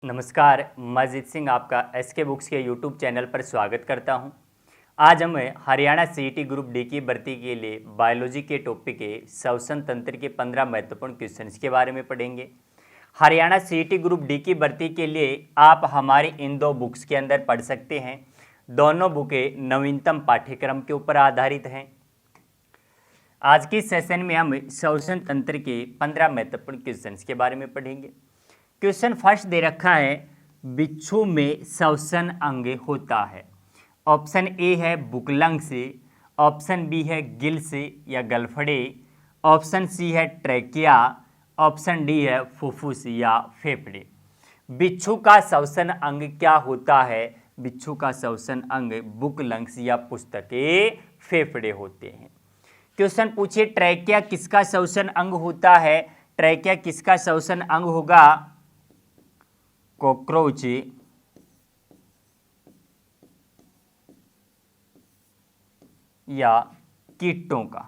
नमस्कार, मैं अजीत सिंह आपका एसके बुक्स के यूट्यूब चैनल पर स्वागत करता हूं। आज हम हरियाणा सीईटी ग्रुप डी की भर्ती के लिए बायोलॉजी के टॉपिक के श्वसन तंत्र के 15 महत्वपूर्ण क्वेश्चंस के बारे में पढ़ेंगे। हरियाणा सीईटी ग्रुप डी की भर्ती के लिए आप हमारी इन दो बुक्स के अंदर पढ़ सकते हैं। दोनों बुकें नवीनतम पाठ्यक्रम के ऊपर आधारित हैं। आज के सेशन में हम श्वसन तंत्र के 15 महत्वपूर्ण क्वेश्चंस के बारे में पढ़ेंगे। क्वेश्चन फर्स्ट दे रखा है, बिच्छू में श्वसन अंग होता है। ऑप्शन ए है बुकलंग से, ऑप्शन बी है गिल से या गलफड़े, ऑप्शन सी है ट्रैकिया, ऑप्शन डी है फुफ्फुस या फेफड़े। बिच्छू का श्वसन अंग क्या होता है? बिच्छू का श्वसन अंग बुकलंग्स या पुस्तके फेफड़े होते हैं। क्वेश्चन पूछिए, ट्रैकिया किसका श्वसन अंग होता है? ट्रैकिया किसका श्वसन अंग होगा? कॉकरोच या कीटों का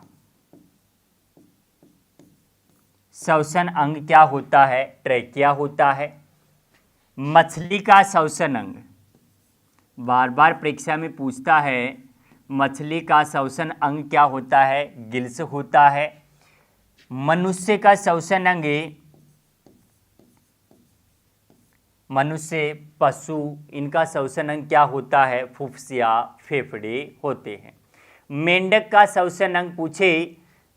श्वसन अंग क्या होता है? ट्रैकिया होता है। मछली का श्वसन अंग बार बार परीक्षा में पूछता है, मछली का श्वसन अंग क्या होता है? गिल्स होता है। मनुष्य का श्वसन अंग, मनुष्य, पशु, इनका श्वसन अंग क्या होता है? फुफ्फुस या फेफड़े होते हैं। मेंढक का श्वसन अंग पूछे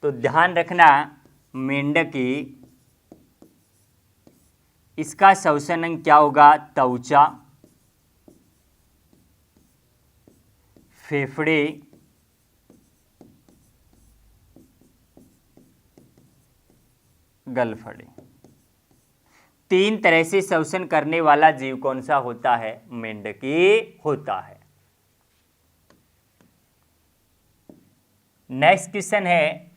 तो ध्यान रखना, मेंढक इसका श्वसन अंग क्या होगा? त्वचा, फेफड़े, गलफड़े। तीन तरह से श्वसन करने वाला जीव कौन सा होता है? मेंढकी होता है। नेक्स्ट क्वेश्चन है,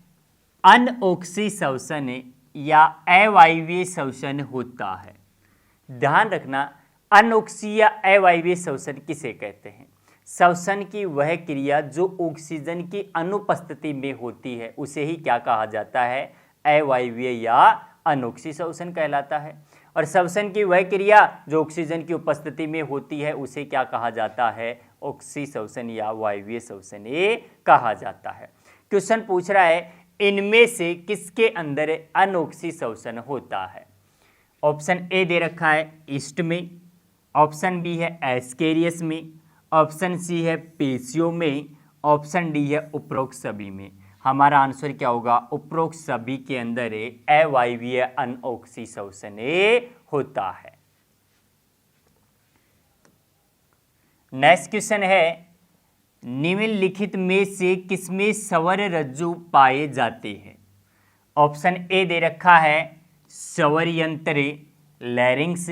अनओक्सी श्वसन या अवायवीय श्वसन होता है। ध्यान रखना, अनओक्सी या अवायवीय श्वसन किसे कहते हैं? श्वसन की वह क्रिया जो ऑक्सीजन की अनुपस्थिति में होती है उसे ही क्या कहा जाता है? अवायवीय या अनोक्सी श्वसन कहलाता है। और श्वसन की वह क्रिया जो ऑक्सीजन की उपस्थिति में होती है उसे क्या कहा जाता है? ऑक्सी श्वसन या वायवीय श्वसन ये कहा जाता है। क्वेश्चन पूछ रहा है, इनमें से किसके अंदर अनोक्सी श्वसन होता है? ऑप्शन ए दे रखा है ईस्ट में, ऑप्शन बी है एस्केरियस में, ऑप्शन सी है पेशियों में, ऑप्शन डी है उपरोक्त सभी में। हमारा आंसर क्या होगा? उपरोक्त सभी के अंदर अवायवीय अनओक्सी श्वसन होता है। नेक्स्ट क्वेश्चन है, निम्नलिखित में से किसमें स्वर रज्जु पाए जाते हैं? ऑप्शन ए दे रखा है स्वर यंत्र लैरिंग्स,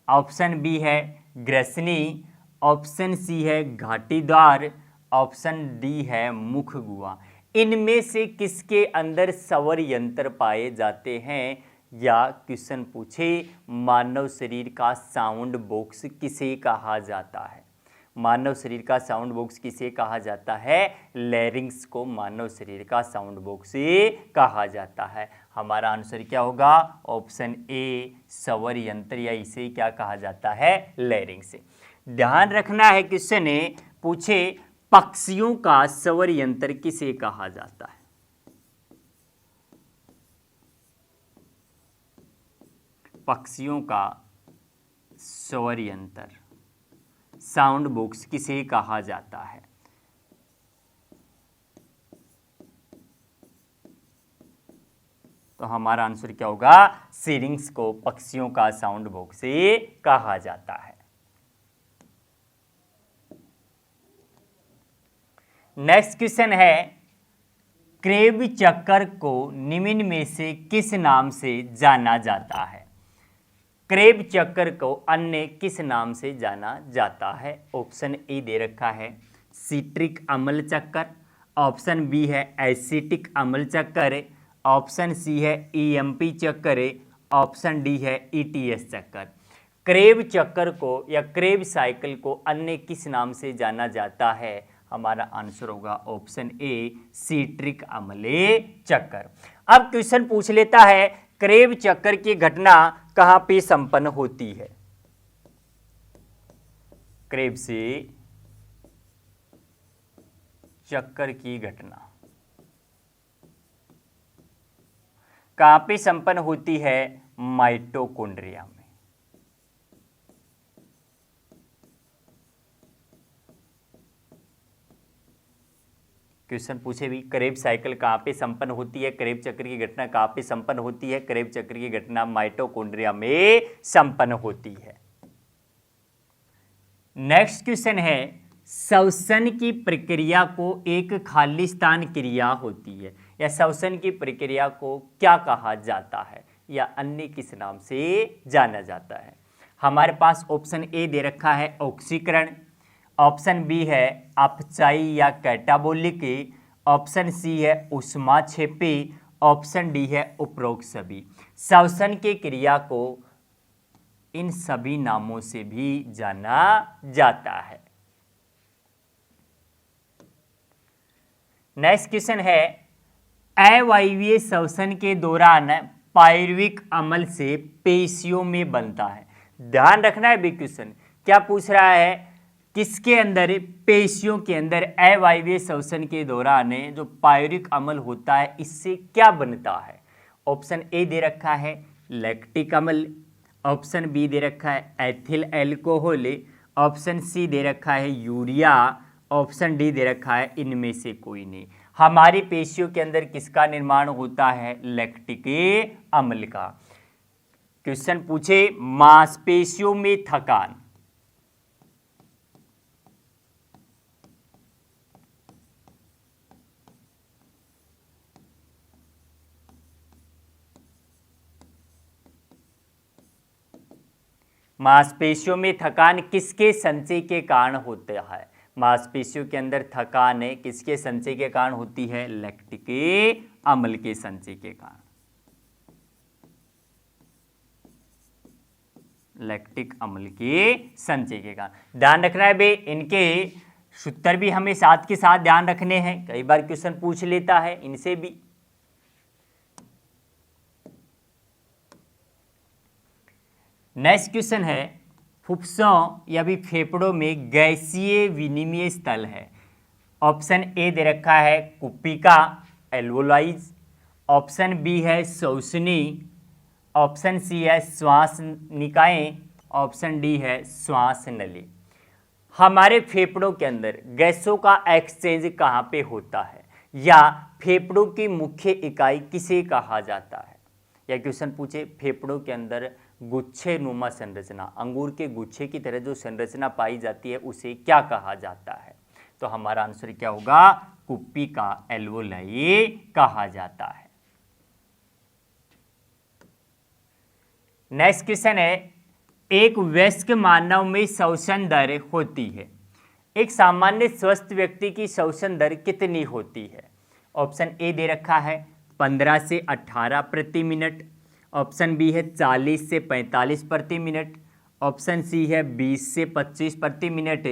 ऑप्शन बी है ग्रसनी, ऑप्शन सी है घाटी द्वार, ऑप्शन डी है मुख गुहा। इनमें से किसके अंदर स्वर यंत्र पाए जाते हैं? या क्वेश्चन पूछे, मानव शरीर का साउंड बॉक्स किसे कहा जाता है? मानव शरीर का साउंड बॉक्स किसे कहा जाता है? लैरिंग्स को मानव शरीर का साउंड बॉक्स कहा जाता है। हमारा आंसर क्या होगा? ऑप्शन ए स्वर यंत्र, या इसे क्या कहा जाता है? लैरिंग्स। ध्यान रखना है, क्वेश्चन पूछे पक्षियों का स्वर यंत्र किसे कहा जाता है? पक्षियों का स्वर यंत्र साउंड बॉक्स किसे कहा जाता है? तो हमारा आंसर क्या होगा? सिरिंग्स को पक्षियों का साउंड बॉक्स कहा जाता है। नेक्स्ट क्वेश्चन है, क्रेब चक्कर को निम्न में से किस नाम से जाना जाता है? क्रेब चक्कर को अन्य किस नाम से जाना जाता है? ऑप्शन ए दे रखा है सिट्रिक अम्ल चक्कर, ऑप्शन बी है एसिटिक अम्ल चक्कर, ऑप्शन सी है ईएमपी चक्कर, ऑप्शन डी है ईटीएस चक्कर। क्रेब चक्कर को या क्रेब साइकिल को अन्य किस नाम से जाना जाता है? हमारा आंसर होगा ऑप्शन ए सिट्रिक अम्ल चक्कर। अब क्वेश्चन पूछ लेता है, क्रेब चक्कर की घटना कहाँ पे संपन्न होती है? क्रेब्सी चक्कर की घटना कहां पे संपन्न होती है? माइटोकॉन्ड्रिया में। क्वेश्चन पूछे भी, क्रेब साइकिल कहां पे संपन्न होती है? क्रेब चक्र की घटना कहां पे संपन्न होती है? क्रेब चक्र की घटना माइटोकॉन्ड्रिया में संपन्न होती है। नेक्स्ट क्वेश्चन है, श्वसन की प्रक्रिया को एक खालिस्तान क्रिया होती है, या श्वसन की प्रक्रिया को क्या कहा जाता है, या अन्य किस नाम से जाना जाता है? हमारे पास ऑप्शन ए दे रखा है ऑक्सीकरण, ऑप्शन बी है अपचाई या कैटाबोलिक, ऑप्शन सी है ऊष्माक्षेपी, ऑप्शन डी है उपरोक्त सभी। श्वसन की क्रिया को इन सभी नामों से भी जाना जाता है। नेक्स्ट क्वेश्चन है, अवायवीय श्वसन के दौरान पायरुविक अम्ल से पेशियों में बनता है। ध्यान रखना है भी, क्वेश्चन क्या पूछ रहा है, किसके अंदर? पेशियों के अंदर अवायवीय श्वसन के दौरान जो पायरुविक अम्ल होता है इससे क्या बनता है? ऑप्शन ए दे रखा है लैक्टिक अम्ल, ऑप्शन बी दे रखा है एथिल एल्कोहल, ऑप्शन सी दे रखा है यूरिया, ऑप्शन डी दे रखा है इनमें से कोई नहीं। हमारी पेशियों के अंदर किसका निर्माण होता है? लैक्टिक अम्ल का। क्वेश्चन पूछे, मांसपेशियों में थकान मांसपेशियों में थकान किसके संचय के कारण होता है? मांसपेशियों के अंदर थकान है किसके संचय के कारण होती है? लैक्टिक अम्ल के संचय के कारण। लैक्टिक अम्ल के संचय के कारण ध्यान रखना है बे। इनके सूत्र भी हमें साथ के साथ ध्यान रखने हैं, कई बार क्वेश्चन पूछ लेता है इनसे भी। नेक्स्ट क्वेश्चन है, फुफ्फुसों या भी फेफड़ों में गैसीय विनिमय स्थल है। ऑप्शन ए दे रखा है कुप्पिका एल्वोलाइज, ऑप्शन बी है श्वसनी, ऑप्शन सी है श्वास निकाय, ऑप्शन डी है श्वास नली। हमारे फेफड़ों के अंदर गैसों का एक्सचेंज कहाँ पे होता है, या फेफड़ों की मुख्य इकाई किसे कहा जाता है? या क्वेश्चन पूछे, फेफड़ों के अंदर गुच्छे नुमा संरचना, अंगूर के गुच्छे की तरह जो संरचना पाई जाती है उसे क्या कहा जाता है? तो हमारा आंसर क्या होगा? कुप्पिका एल्वोलाई कहा जाता है। नेक्स्ट क्वेश्चन है, एक वयस्क मानव में श्वसन दर होती है, एक सामान्य स्वस्थ व्यक्ति की श्वसन दर कितनी होती है? ऑप्शन ए दे रखा है 15 से 18 प्रति मिनट, ऑप्शन बी है 40 से 45 प्रति मिनट, ऑप्शन सी है 20 से 25 प्रति मिनट,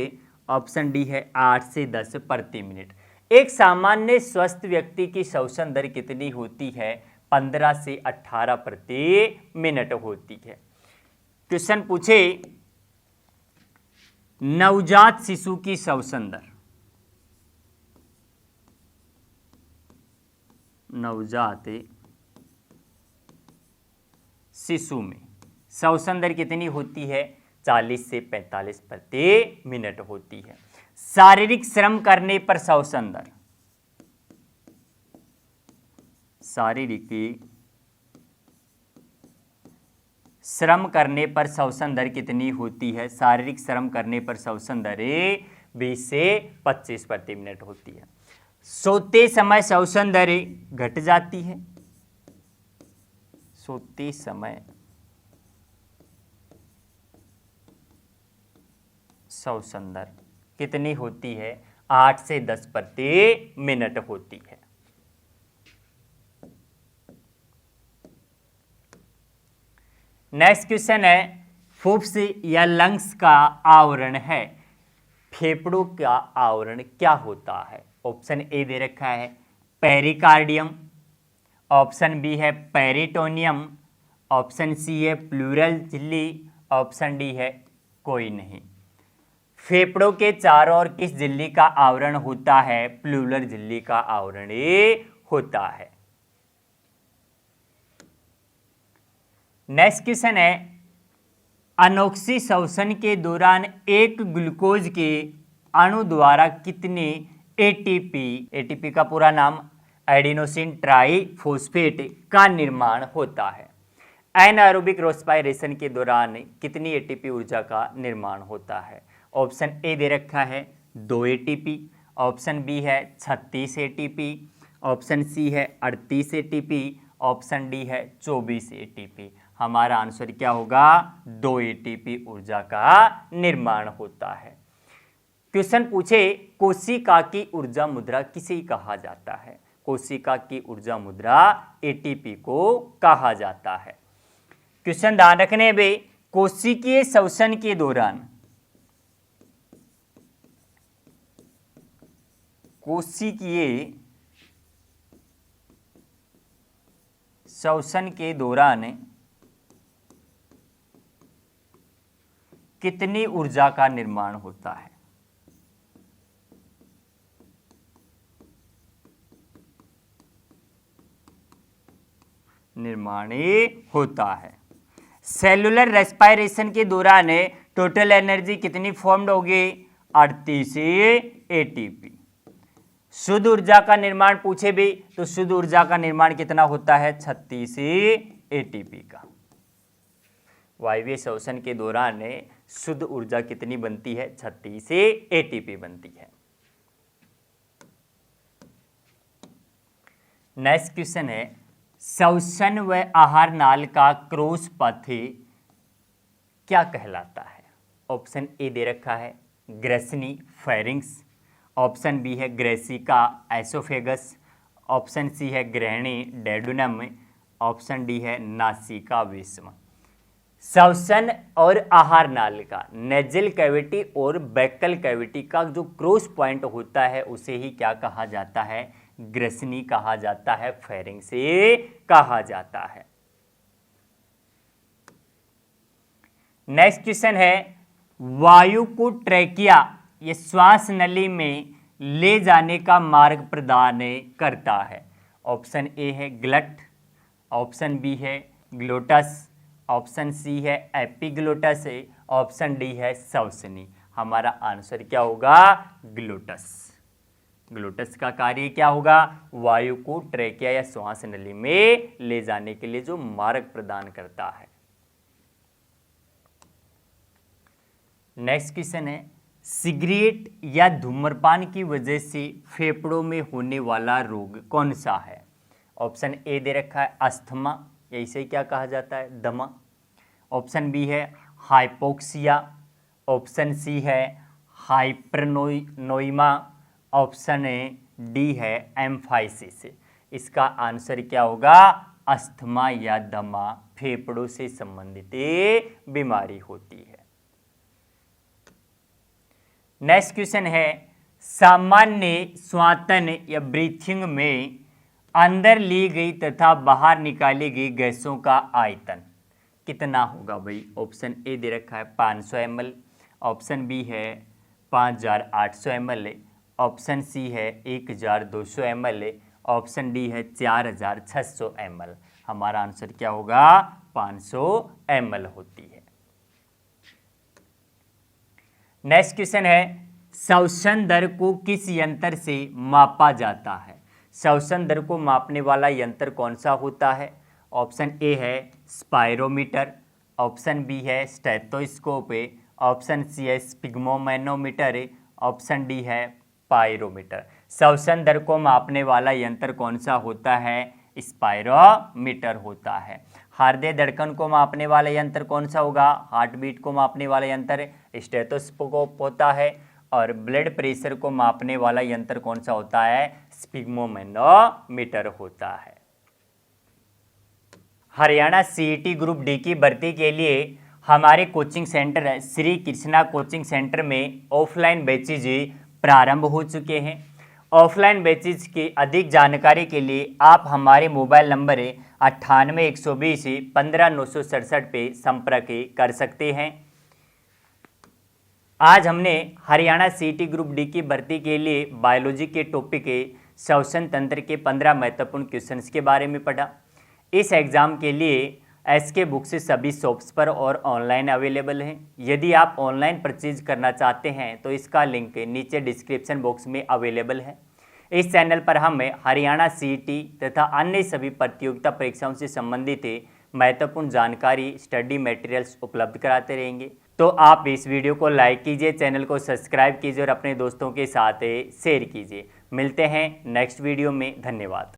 ऑप्शन डी है 8 से 10 प्रति मिनट। एक सामान्य स्वस्थ व्यक्ति की श्वसन दर कितनी होती है? 15 से 18 प्रति मिनट होती है। क्वेश्चन पूछे, नवजात शिशु की श्वसन दर, नवजात शिशु में श्वसन दर कितनी होती है? 40 से 45 प्रति मिनट होती है। शारीरिक श्रम करने पर श्वसन दर, शारीरिक श्रम करने पर श्वसन दर कितनी होती है? शारीरिक श्रम करने पर श्वसन दर 20 से 25 प्रति मिनट होती है। सोते समय श्वसन दर घट जाती है, सोते समय श्वसन दर कितनी होती है? 8 से 10 प्रति मिनट होती है। नेक्स्ट क्वेश्चन है, फुफ्स या लंग्स का आवरण है, फेफड़ों का आवरण क्या होता है? ऑप्शन ए दे रखा है पेरिकार्डियम, ऑप्शन बी है पेरिटोनियम, ऑप्शन सी है प्लूरल झिल्ली, ऑप्शन डी है कोई नहीं। फेफड़ों के चारों ओर किस झिल्ली का आवरण होता है? प्लूरल झिल्ली का आवरण होता है। नेक्स्ट क्वेश्चन है, अनोक्सी श्वसन के दौरान एक ग्लूकोज के अणु द्वारा कितने एटीपी का पूरा नाम एडिनोसिन ट्राइफॉस्फेट का निर्माण होता है? एनारोबिक रेस्पिरेशन के दौरान कितनी एटीपी ऊर्जा का निर्माण होता है? ऑप्शन ए दे रखा है 2 एटीपी, ऑप्शन बी है 36 एटीपी, ऑप्शन सी है 38 एटीपी, ऑप्शन डी है 24 एटीपी। हमारा आंसर क्या होगा? 2 एटीपी ऊर्जा का निर्माण होता है। क्वेश्चन पूछे, कोशिका की ऊर्जा मुद्रा किसे कहा जाता है? कोशिका की ऊर्जा मुद्रा एटीपी को कहा जाता है। क्वेश्चन ध्यान रखने में, कोशिकीय श्वसन के दौरान कितनी ऊर्जा का निर्माण होता है? निर्माण होता है। सेलुलर रेस्पिरेशन के दौरान टोटल एनर्जी कितनी फॉर्म्ड होगी? 38 एटीपी। शुद्ध ऊर्जा का निर्माण पूछे भी तो शुद्ध ऊर्जा का निर्माण कितना होता है? 36 एटीपी का। वायवीय श्वसन के दौरान शुद्ध ऊर्जा कितनी बनती है? 36 एटीपी बनती है। नेक्स्ट क्वेश्चन है, श्वसन व आहार नाल का क्रॉस पथ क्या कहलाता है? ऑप्शन ए दे रखा है ग्रेसिनी फेरिंग्स, ऑप्शन बी है ग्रेसिका एसोफेगस, ऑप्शन सी है ग्रहणी डेडुनम, ऑप्शन डी है नासिका विषम। श्वसन और आहार नाल का नेजल कैविटी और बैकल कैविटी का जो क्रॉस पॉइंट होता है उसे ही क्या कहा जाता है? ग्रेसिनी कहा जाता है, फेरिंग से कहा जाता है। नेक्स्ट क्वेश्चन है, वायु को ट्रैकिया ये श्वास नली में ले जाने का मार्ग प्रदान करता है? ऑप्शन ए है ग्लट, ऑप्शन बी है ग्लोटस, ऑप्शन सी है एपिग्लोटस, ऑप्शन डी है श्वसनी। हमारा आंसर क्या होगा? ग्लोटस। ग्लोटस का कार्य क्या होगा? वायु को ट्रैकिया या श्वास नली में ले जाने के लिए जो मार्ग प्रदान करता है। नेक्स्ट क्वेश्चन है, सिगरेट या धूम्रपान की वजह से फेफड़ों में होने वाला रोग कौन सा है? ऑप्शन ए दे रखा है अस्थमा, या इसे क्या कहा जाता है? दमा, ऑप्शन बी है हाइपोक्सिया, ऑप्शन सी है हाइपरनोइमा, ऑप्शन डी है एम्फाइसिस। इसका आंसर क्या होगा? अस्थमा या दमा फेफड़ों से संबंधित बीमारी होती है। नेक्स्ट क्वेश्चन है, सामान्य श्वासन या ब्रीथिंग में अंदर ली गई तथा बाहर निकाली गई गैसों का आयतन कितना होगा भाई? ऑप्शन ए दे रखा है 500 ml, ऑप्शन बी है 5800 ml, ऑप्शन सी है 1200 ml, ऑप्शन डी है 4600 ml। हमारा आंसर क्या होगा? 500 ml होती है। नेक्स्ट क्वेश्चन है, श्वसन दर को किस यंत्र से मापा जाता है? श्वसन दर को मापने वाला यंत्र कौन सा होता है? ऑप्शन ए है स्पायरोमीटर, ऑप्शन बी है स्टेथोस्कोप, ऑप्शन सी है स्पिग्मोमैनोमीटर, ऑप्शन डी है पायरोमीटर। श्वसन दर को मापने वाला यंत्र कौन सा होता है? स्पायरोमीटर होता है। हृदय धड़कन को मापने वाला यंत्र कौन सा होगा? हार्ट बीट को मापने वाला यंत्र स्टेथोस्कोप होता है। और ब्लड प्रेशर को मापने वाला यंत्र कौन सा होता है? स्पिग्मोमैनोमीटर होता है। हरियाणा सीईटी ग्रुप डी की भर्ती के लिए हमारे coaching centre Shri Krishna coaching centre में ऑफलाइन बैचेज प्रारंभ हो चुके हैं। ऑफलाइन बैचेज की अधिक जानकारी के लिए आप हमारे मोबाइल नंबर 98 120 15 967 पे संपर्क कर सकते हैं। आज हमने हरियाणा सीईटी ग्रुप डी की भर्ती के लिए बायोलॉजी के टॉपिक के श्वसन तंत्र के 15 महत्वपूर्ण क्वेश्चंस के बारे में पढ़ा। इस एग्ज़ाम के लिए एसके बुक्स सभी शॉप्स पर और ऑनलाइन अवेलेबल हैं। यदि आप ऑनलाइन परचेज करना चाहते हैं तो इसका लिंक नीचे डिस्क्रिप्शन बॉक्स में अवेलेबल है। इस चैनल पर हम हरियाणा सीईटी तथा अन्य सभी प्रतियोगिता परीक्षाओं से संबंधित महत्वपूर्ण जानकारी, स्टडी मटेरियल्स उपलब्ध कराते रहेंगे। तो आप इस वीडियो को लाइक कीजिए, चैनल को सब्सक्राइब कीजिए और अपने दोस्तों के साथ शेयर कीजिए। मिलते हैं नेक्स्ट वीडियो में। धन्यवाद।